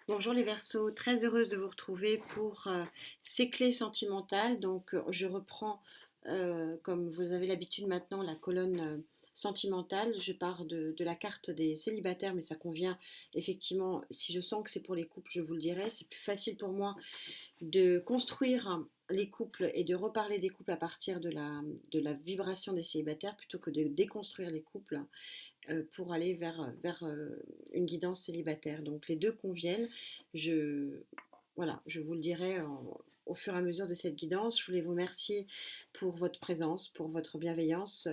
Bonjour les Verseaux, très heureuse de vous retrouver pour ces clés sentimentales. Donc je reprends, comme vous avez l'habitude maintenant, la colonne sentimentale. Je pars de la carte des célibataires, mais ça convient effectivement. Si je sens que c'est pour les couples, je vous le dirai. C'est plus facile pour moi de construire les couples et de reparler des couples à partir de la vibration des célibataires plutôt que de déconstruire les couples pour aller vers une guidance célibataire. Donc les deux conviennent. Je, voilà, je vous le dirai au fur et à mesure de cette guidance. Je voulais vous remercier pour votre présence, pour votre bienveillance,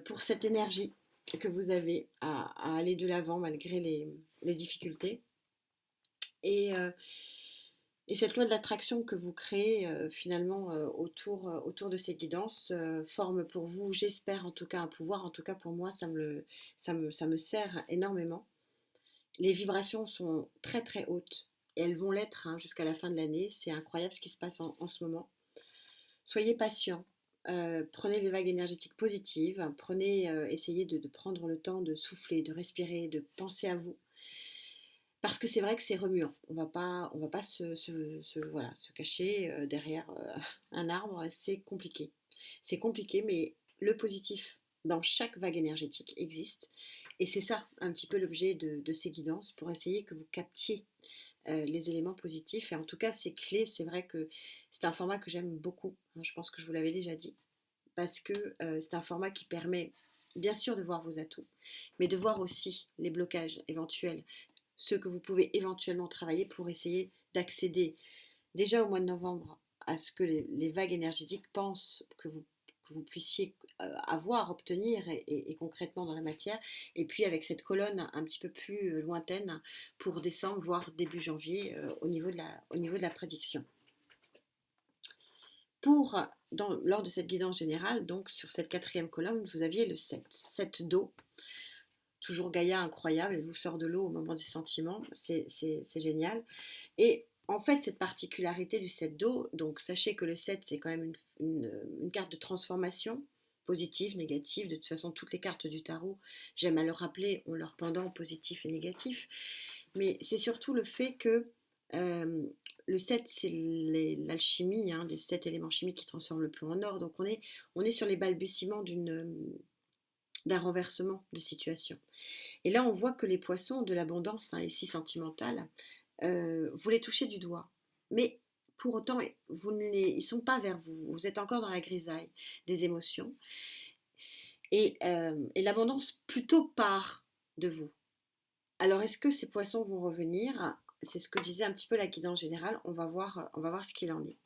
pour cette énergie que vous avez à aller de l'avant malgré les difficultés. Et, euh, et cette loi de l'attraction que vous créez finalement autour de ces guidances forme pour vous, j'espère en tout cas, un pouvoir. En tout cas pour moi, ça me sert énormément. Les vibrations sont très très hautes et elles vont l'être jusqu'à la fin de l'année. C'est incroyable ce qui se passe en ce moment. Soyez patient. Prenez des vagues énergétiques positives. Essayez de prendre le temps de souffler, de respirer, de penser à vous. Parce que c'est vrai que c'est remuant. On va pas voilà, se cacher derrière un arbre. C'est compliqué. C'est compliqué, mais le positif dans chaque vague énergétique existe. Et c'est ça un petit peu l'objet de ces guidances pour essayer que vous captiez les éléments positifs. Et en tout cas, ces clés, c'est vrai que c'est un format que j'aime beaucoup. Je pense que je vous l'avais déjà dit. Parce que c'est un format qui permet bien sûr de voir vos atouts, mais de voir aussi les blocages éventuels, ceux que vous pouvez éventuellement travailler pour essayer d'accéder déjà au mois de novembre à ce que les vagues énergétiques pensent que vous puissiez avoir, obtenir et concrètement dans la matière. Et puis avec cette colonne un petit peu plus lointaine pour décembre, voire début janvier au niveau de la prédiction. Lors de cette guidance générale, donc sur cette quatrième colonne, vous aviez le 7. 7 d'eau, toujours Gaïa incroyable, elle vous sort de l'eau au moment des sentiments, c'est génial. Et en fait, cette particularité du 7 d'eau, donc sachez que le 7, c'est quand même une carte de transformation, positive, négative. De toute façon, toutes les cartes du tarot, j'aime à le rappeler, ont leur pendant positif et négatif. Mais c'est surtout le fait que euh, le 7, c'est l'alchimie, des 7 éléments chimiques qui transforment le plomb en or. Donc on est sur les balbutiements d'un renversement de situation. Et là, on voit que les poissons de l'abondance, et si sentimentale, vous les touchez du doigt. Mais pour autant, ils ne sont pas vers vous. Vous êtes encore dans la grisaille des émotions. Et l'abondance plutôt part de vous. Alors, est-ce que ces poissons vont revenir? C'est ce que disait un petit peu la guidance générale. On va voir ce qu'il en est.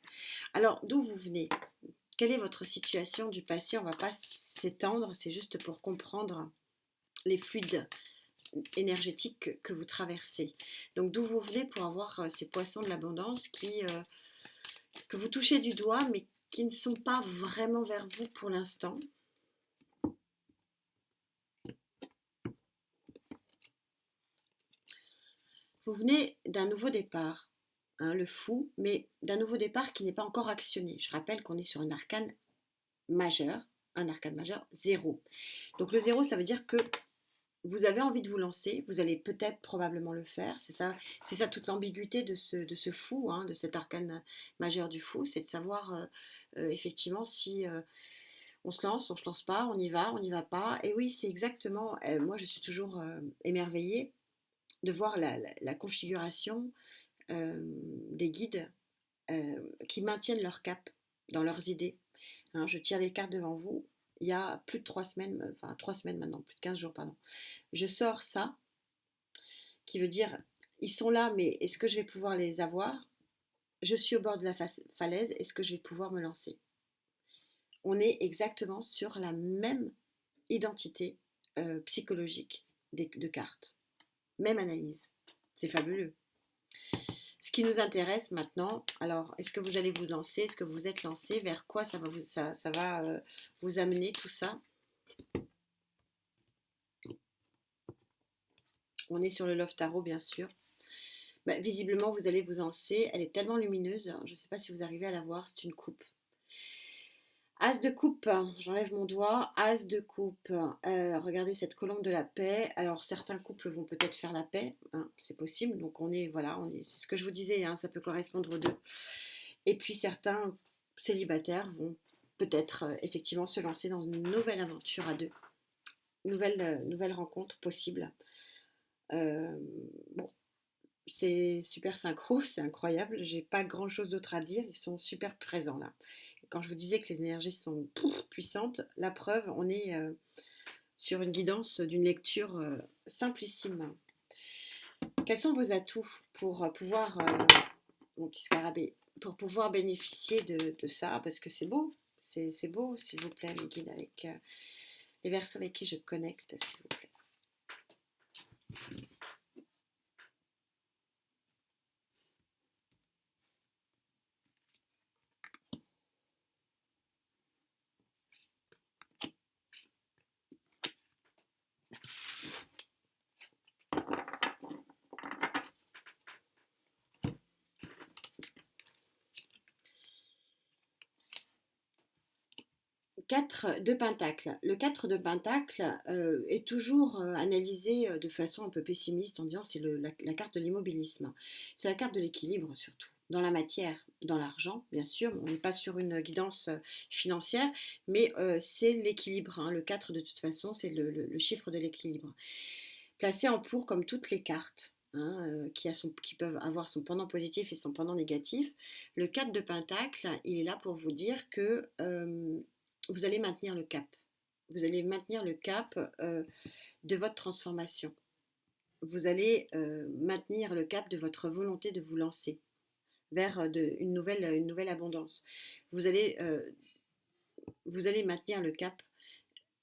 Alors, d'où vous venez? Quelle est votre situation du passé? On ne va pas s'étendre, c'est juste pour comprendre les fluides énergétiques que vous traversez. Donc, d'où vous venez pour avoir ces poissons de l'abondance que vous touchez du doigt, mais qui ne sont pas vraiment vers vous pour l'instant. Vous venez d'un nouveau départ, le fou, mais d'un nouveau départ qui n'est pas encore actionné. Je rappelle qu'on est sur un arcane majeur 0. Donc le 0, ça veut dire que vous avez envie de vous lancer, vous allez peut-être probablement le faire. C'est ça toute l'ambiguïté de ce fou, de cet arcane majeur du fou, c'est de savoir effectivement si on se lance pas, on n'y va pas. Et oui, c'est exactement, moi je suis toujours émerveillée de voir la configuration des guides qui maintiennent leur cap dans leurs idées. Je tire les cartes devant vous. Il y a plus de 3 semaines, enfin 3 semaines maintenant, plus de 15 jours, pardon. Je sors ça, qui veut dire, ils sont là, mais est-ce que je vais pouvoir les avoir? Je suis au bord de la falaise, est-ce que je vais pouvoir me lancer? On est exactement sur la même identité psychologique de cartes. Même analyse. C'est fabuleux. Ce qui nous intéresse maintenant, alors, est-ce que vous allez vous lancer? Est-ce que vous êtes lancé? Vers quoi ça va vous amener tout ça? On est sur le Love Tarot, bien sûr. Bah, visiblement, vous allez vous lancer. Elle est tellement lumineuse. Je ne sais pas si vous arrivez à la voir. C'est une coupe. As de coupe, j'enlève mon doigt, as de coupe. Regardez cette colombe de la paix. Alors certains couples vont peut-être faire la paix, hein, c'est possible. Donc on est, voilà, c'est ce que je vous disais, hein, ça peut correspondre aux deux. Et puis certains célibataires vont peut-être effectivement se lancer dans une nouvelle aventure à deux, nouvelle rencontre possible. Euh, bon, c'est super synchro, c'est incroyable. J'ai pas grand chose d'autre à dire. Ils sont super présents là. Quand je vous disais que les énergies sont puissantes, la preuve, on est sur une guidance d'une lecture simplissime. Quels sont vos atouts pour pouvoir, mon petit scarabée, pour pouvoir bénéficier de ça? Parce que c'est beau, c'est beau, s'il vous plaît, mes guides, avec les versos avec qui je connecte, s'il vous plaît. 4 de Pentacle. Le 4 de Pentacle est toujours analysé de façon un peu pessimiste en disant c'est la carte de l'immobilisme. C'est la carte de l'équilibre surtout. Dans la matière, dans l'argent, bien sûr, on n'est pas sur une guidance financière, mais c'est l'équilibre. Hein. Le 4 de toute façon, c'est le chiffre de l'équilibre. Placé en pour comme toutes les cartes. Hein, qui peuvent avoir son pendant positif et son pendant négatif. Le 4 de Pentacle, il est là pour vous dire que vous allez maintenir le cap. Vous allez maintenir le cap de votre transformation. Vous allez maintenir le cap de votre volonté de vous lancer vers une nouvelle abondance. Vous allez maintenir le cap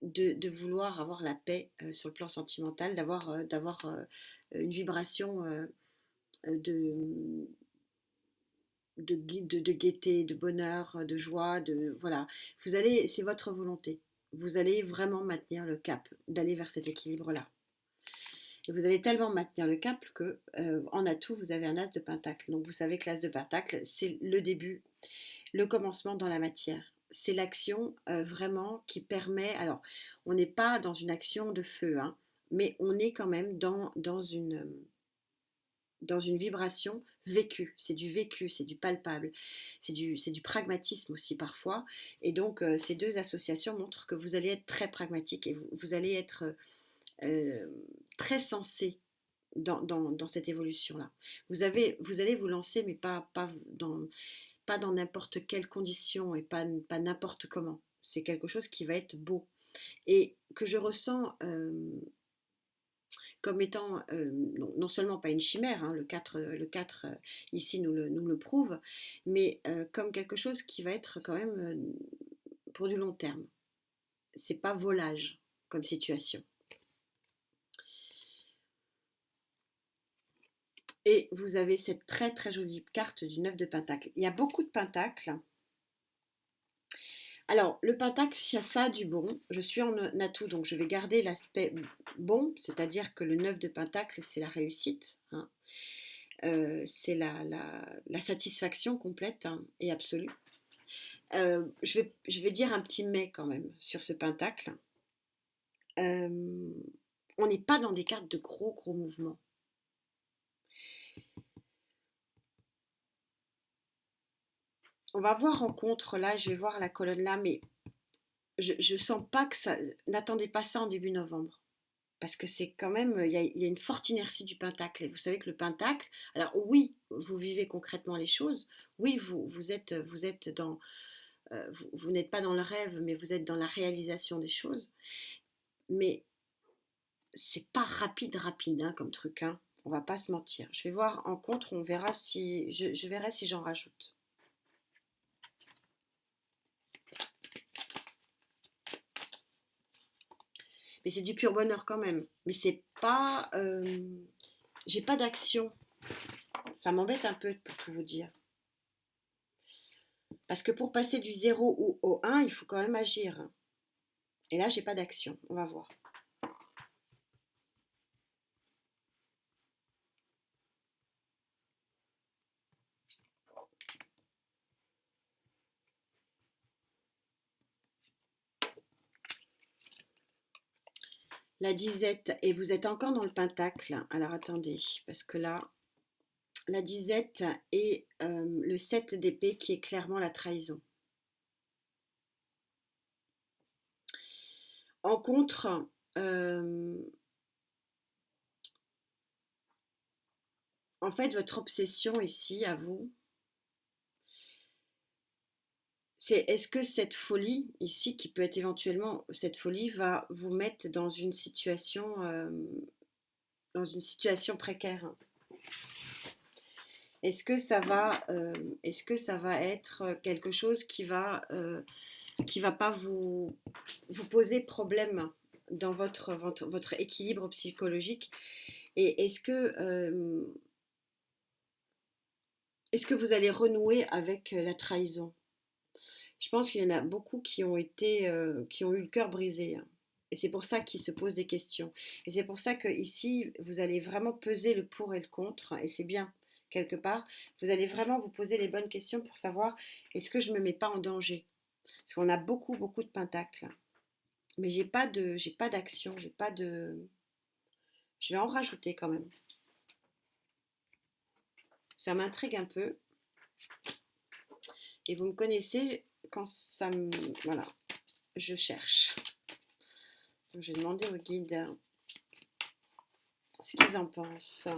de vouloir avoir la paix sur le plan sentimental, d'avoir une vibration de, de gaieté, de bonheur, de joie, voilà. C'est votre volonté. Vous allez vraiment maintenir le cap, d'aller vers cet équilibre-là. Et vous allez tellement maintenir le cap que, en atout, vous avez un as de pentacle. Donc vous savez que l'as de pentacle, c'est le début, le commencement dans la matière. C'est l'action vraiment qui permet. Alors, on n'est pas dans une action de feu, hein, mais on est quand même dans une vibration vécue. C'est du vécu, c'est du palpable, c'est du pragmatisme aussi parfois. Et donc, ces deux associations montrent que vous allez être très pragmatique et vous allez être très sensé dans cette évolution-là. Vous allez vous lancer, mais pas dans n'importe quelle condition et pas n'importe comment. C'est quelque chose qui va être beau et que je ressens comme étant non seulement pas une chimère, hein, le 4 ici nous le prouve, mais comme quelque chose qui va être quand même pour du long terme. C'est pas volage comme situation. Et vous avez cette très très jolie carte du 9 de Pentacle. Il y a beaucoup de Pentacles. Alors, le Pentacle, il y a ça du bon. Je suis en atout, donc je vais garder l'aspect bon, c'est-à-dire que le 9 de Pentacle, c'est la réussite. Hein. C'est la satisfaction complète hein, et absolue. Je vais dire un petit mais quand même sur ce Pentacle. On n'est pas dans des cartes de gros mouvements. On va voir rencontre là, je vais voir la colonne là, mais je sens pas que ça. N'attendez pas ça en début novembre. Parce que c'est quand même, il y a une forte inertie du pentacle. Et vous savez que le pentacle, alors oui, vous vivez concrètement les choses. Oui, vous êtes dans. Vous n'êtes pas dans le rêve, mais vous êtes dans la réalisation des choses. Mais c'est pas rapide hein, comme truc. Hein. On va pas se mentir. Je vais voir en contre, on verra si. Je verrai si j'en rajoute. Mais c'est du pur bonheur quand même. Mais c'est pas. J'ai pas d'action. Ça m'embête un peu pour tout vous dire. Parce que pour passer du 0 ou au 1, il faut quand même agir. Et là, j'ai pas d'action. On va voir. la disette, et vous êtes encore dans le pentacle. Alors attendez, parce que là, la disette et le 7 d'épée qui est clairement la trahison. En contre, en fait, votre obsession ici, à vous, c'est est-ce que cette folie ici, qui peut être éventuellement, cette folie va vous mettre dans une situation précaire. Est-ce que ça va être quelque chose qui va pas vous poser problème dans votre équilibre psychologique? Et est-ce que vous allez renouer avec la trahison? Je pense qu'il y en a beaucoup qui ont eu le cœur brisé, hein. Et c'est pour ça qu'ils se posent des questions. Et c'est pour ça que ici, vous allez vraiment peser le pour et le contre. Et c'est bien, quelque part. Vous allez vraiment vous poser les bonnes questions pour savoir est-ce que je ne me mets pas en danger? Parce qu'on a beaucoup, beaucoup de pentacles. Mais j'ai pas d'action, j'ai pas de. Je vais en rajouter quand même. Ça m'intrigue un peu. Et vous me connaissez quand ça me. Voilà, je cherche. Donc, je vais demander aux guides ce qu'ils en pensent.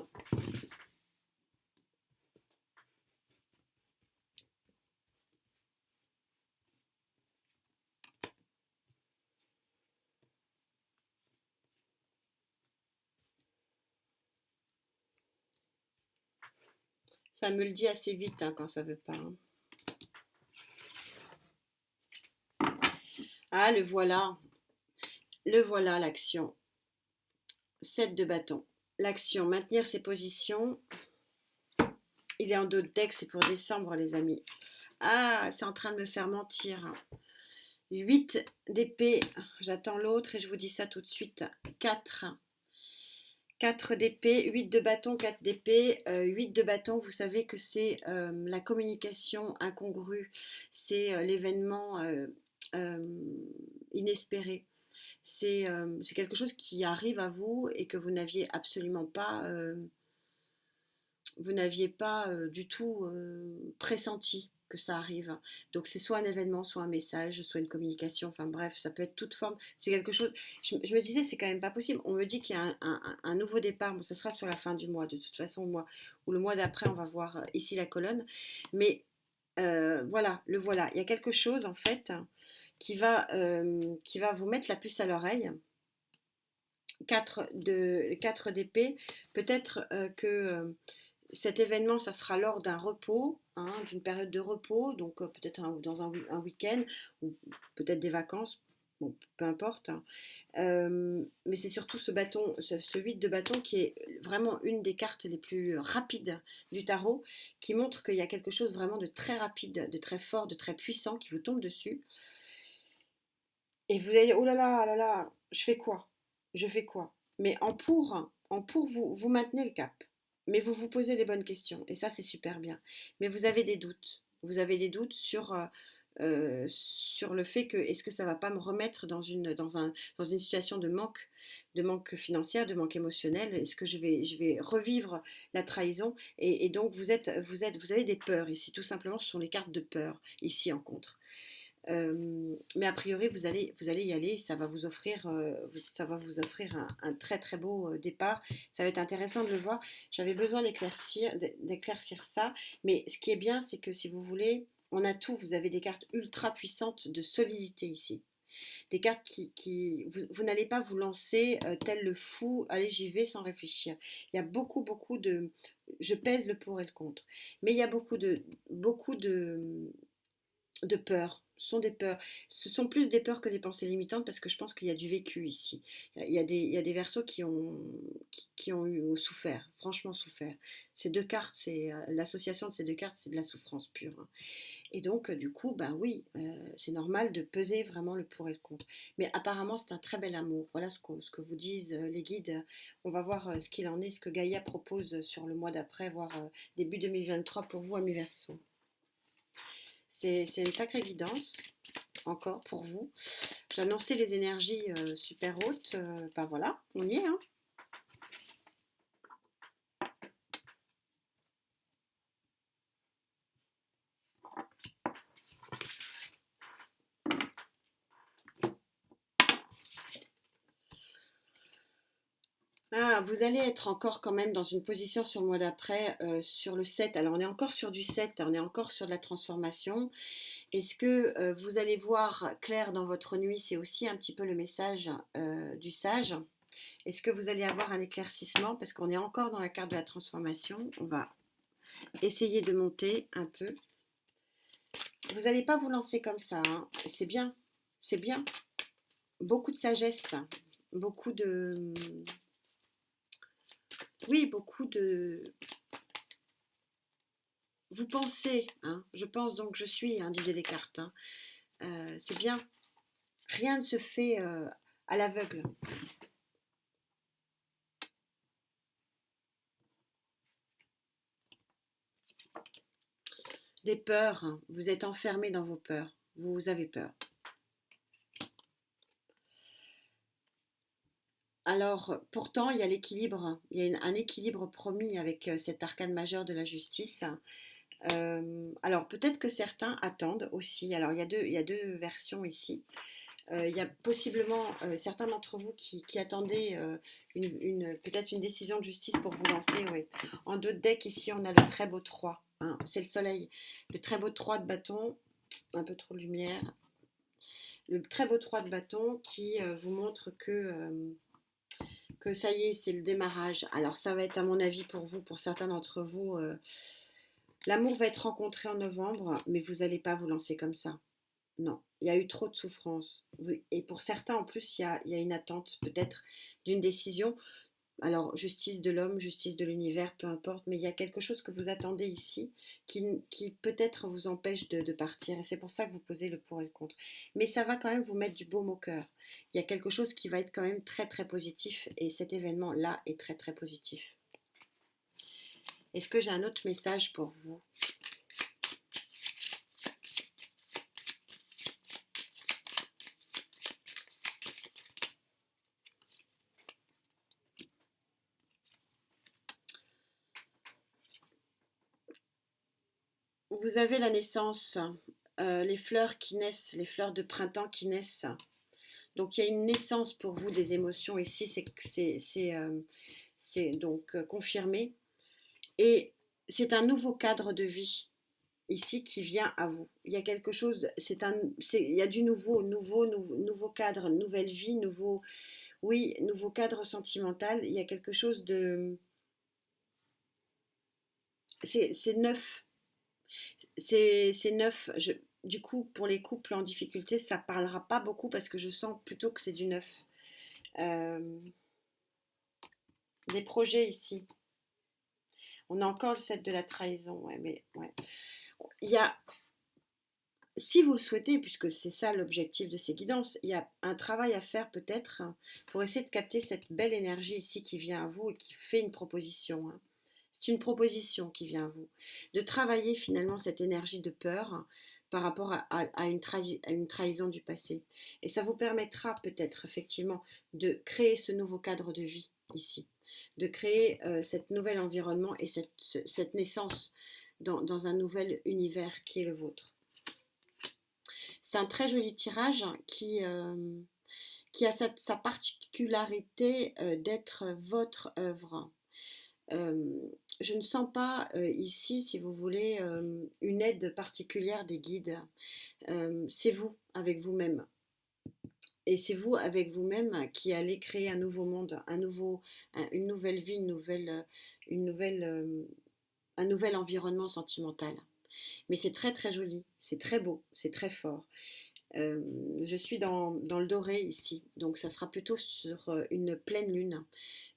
Ça me le dit assez vite hein, quand ça veut pas, hein. Ah, le voilà l'action. 7 de bâton. L'action, maintenir ses positions. Il est en dos de deck, c'est pour décembre les amis. Ah, c'est en train de me faire mentir. 8 d'épée, j'attends l'autre et je vous dis ça tout de suite. 4. 4 d'épée, 8 de bâton, 4 d'épée. 8 de bâton, vous savez que c'est la communication incongrue, c'est l'événement inespéré. C'est quelque chose qui arrive à vous et que vous n'aviez absolument pas, vous n'aviez pas du tout pressenti que ça arrive. Donc c'est soit un événement, soit un message, soit une communication, enfin bref, ça peut être toute forme. C'est quelque chose, je me disais, c'est quand même pas possible. On me dit qu'il y a un nouveau départ, bon, ce sera sur la fin du mois, de toute façon, ou le mois d'après, on va voir ici la colonne. Mais voilà, le voilà. Il y a quelque chose en fait qui va vous mettre la puce à l'oreille. 4 d'épée, peut-être que cet événement, ça sera lors d'un repos, hein, d'une période de repos, donc peut-être dans un week-end, ou peut-être des vacances, bon, peu importe, hein. Mais c'est surtout ce bâton, ce 8 de bâton qui est vraiment une des cartes les plus rapides du tarot, qui montre qu'il y a quelque chose vraiment de très rapide, de très fort, de très puissant qui vous tombe dessus. Et vous allez dire, oh là là, je fais quoi? Je fais quoi? Mais en pour vous maintenez le cap. Mais vous vous posez les bonnes questions. Et ça, c'est super bien. Mais vous avez des doutes. Vous avez des doutes sur le fait que est-ce que ça va pas me remettre dans une situation de manque financière, de manque émotionnel? Est-ce que je vais revivre la trahison? Et donc vous avez des peurs ici. Tout simplement, ce sont les cartes de peur ici en contre. Mais a priori, vous allez y aller, ça va vous offrir un très très beau départ. Ça va être intéressant de le voir. J'avais besoin d'éclaircir ça, mais ce qui est bien, c'est que si vous voulez, on a tout. Vous avez des cartes ultra puissantes de solidité ici. Des cartes vous n'allez pas vous lancer tel le fou, allez j'y vais sans réfléchir. Il y a beaucoup je pèse le pour et le contre, mais il y a beaucoup de peurs. Ce sont des peurs. Ce sont plus des peurs que des pensées limitantes parce que je pense qu'il y a du vécu ici. Il y a des versos qui ont souffert, franchement souffert. Ces deux cartes, l'association de ces deux cartes, c'est de la souffrance pure, hein. Et donc, du coup, bah oui, c'est normal de peser vraiment le pour et le contre. Mais apparemment, c'est un très bel amour. Voilà ce que vous disent les guides. On va voir ce qu'il en est, ce que Gaïa propose sur le mois d'après, voire début 2023 pour vous, amis Verseaux. C'est une sacrée guidance. encore pour vous. J'annonçais les énergies super hautes. Ben voilà, on y est, hein. Ah, vous allez être encore quand même dans une position sur le mois d'après, sur le 7. Alors on est encore sur du 7, on est encore sur de la transformation. Est-ce que vous allez voir clair dans votre nuit? C'est aussi un petit peu le message du sage. Est-ce que vous allez avoir un éclaircissement? Parce qu'on est encore dans la carte de la transformation. On va essayer de monter un peu. Vous n'allez pas vous lancer comme ça, hein. C'est bien, c'est bien. Beaucoup de sagesse, beaucoup de... Oui, beaucoup de... Vous pensez, hein, je pense donc je suis, hein, disaient les cartes, hein. C'est bien. Rien ne se fait à l'aveugle. Des peurs, hein. Vous êtes enfermé dans vos peurs. Vous avez peur. Alors, pourtant, il y a l'équilibre. Il y a un équilibre promis avec cet arcane majeur de la justice. Alors, peut-être que certains attendent aussi. Alors, il y a deux versions ici. Il y a possiblement certains d'entre vous qui attendaient peut-être une décision de justice pour vous lancer. Oui. En dos de deck, ici, on a le très beau 3, hein, c'est le soleil. Le très beau 3 de bâton, un peu trop de lumière. Le très beau 3 de bâton qui vous montre que ça y est, c'est le démarrage. Alors, ça va être, à mon avis, pour vous, pour certains d'entre vous, l'amour va être rencontré en novembre, mais vous n'allez pas vous lancer comme ça. Non, il y a eu trop de souffrance. Et pour certains, en plus, il y a une attente peut-être d'une décision. Alors, justice de l'homme, justice de l'univers, peu importe, mais il y a quelque chose que vous attendez ici qui peut-être vous empêche de partir. Et c'est pour ça que vous posez le pour et le contre. Mais ça va quand même vous mettre du baume au cœur. Il y a quelque chose qui va être quand même très très positif. Et cet événement-là est très très positif. Est-ce que j'ai un autre message pour vous? Vous avez la naissance, les fleurs qui naissent, les fleurs de printemps qui naissent. Donc il y a une naissance pour vous des émotions ici, c'est donc confirmé. Et c'est un nouveau cadre de vie ici qui vient à vous. Il y a quelque chose, il y a du nouveau cadre, nouvelle vie, oui, nouveau cadre sentimental. Il y a quelque chose de, c'est neuf, c'est neuf. Du coup, pour les couples en difficulté, ça parlera pas beaucoup parce que je sens plutôt que c'est du neuf. Euh, des projets ici. On a encore le 7 de la trahison, ouais, mais ouais. Il y a, si vous le souhaitez, puisque c'est ça l'objectif de ces guidances, il y a un travail à faire peut-être hein, pour essayer de capter cette belle énergie ici qui vient à vous et qui fait une proposition, hein. C'est une proposition qui vient à vous. De travailler finalement cette énergie de peur hein, par rapport à une trahison du passé. Et ça vous permettra peut-être effectivement de créer ce nouveau cadre de vie ici. De créer cet nouvel environnement et cette naissance dans un nouvel univers qui est le vôtre. C'est un très joli tirage qui a sa particularité d'être votre œuvre. Je ne sens pas ici, si vous voulez, une aide particulière des guides. C'est vous, avec vous-même. Et c'est vous, avec vous-même, qui allez créer un nouveau monde, une nouvelle vie, une nouvelle, un nouvel environnement sentimental. Mais c'est très très joli, c'est très beau, c'est très fort. Je suis dans le doré ici, donc ça sera plutôt sur une pleine lune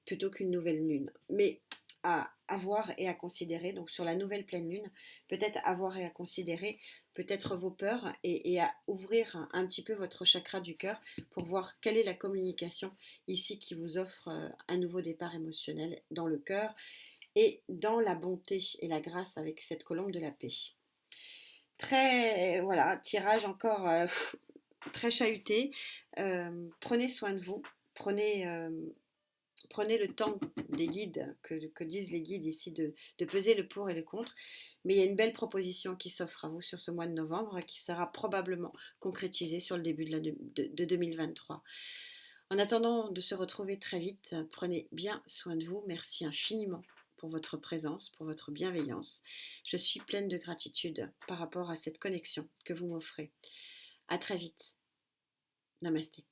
plutôt qu'une nouvelle lune. Mais à voir et à considérer, donc sur la nouvelle pleine lune, peut-être à voir et à considérer peut-être vos peurs et à ouvrir un petit peu votre chakra du cœur pour voir quelle est la communication ici qui vous offre un nouveau départ émotionnel dans le cœur et dans la bonté et la grâce avec cette colombe de la paix. Très, voilà, tirage encore très chahuté. Prenez soin de vous, prenez, prenez le temps des guides, que disent les guides ici, de peser le pour et le contre. Mais il y a une belle proposition qui s'offre à vous sur ce mois de novembre qui sera probablement concrétisée sur le début de 2023. En attendant de se retrouver très vite, prenez bien soin de vous. Merci infiniment pour votre présence, pour votre bienveillance. Je suis pleine de gratitude par rapport à cette connexion que vous m'offrez. À très vite. Namasté.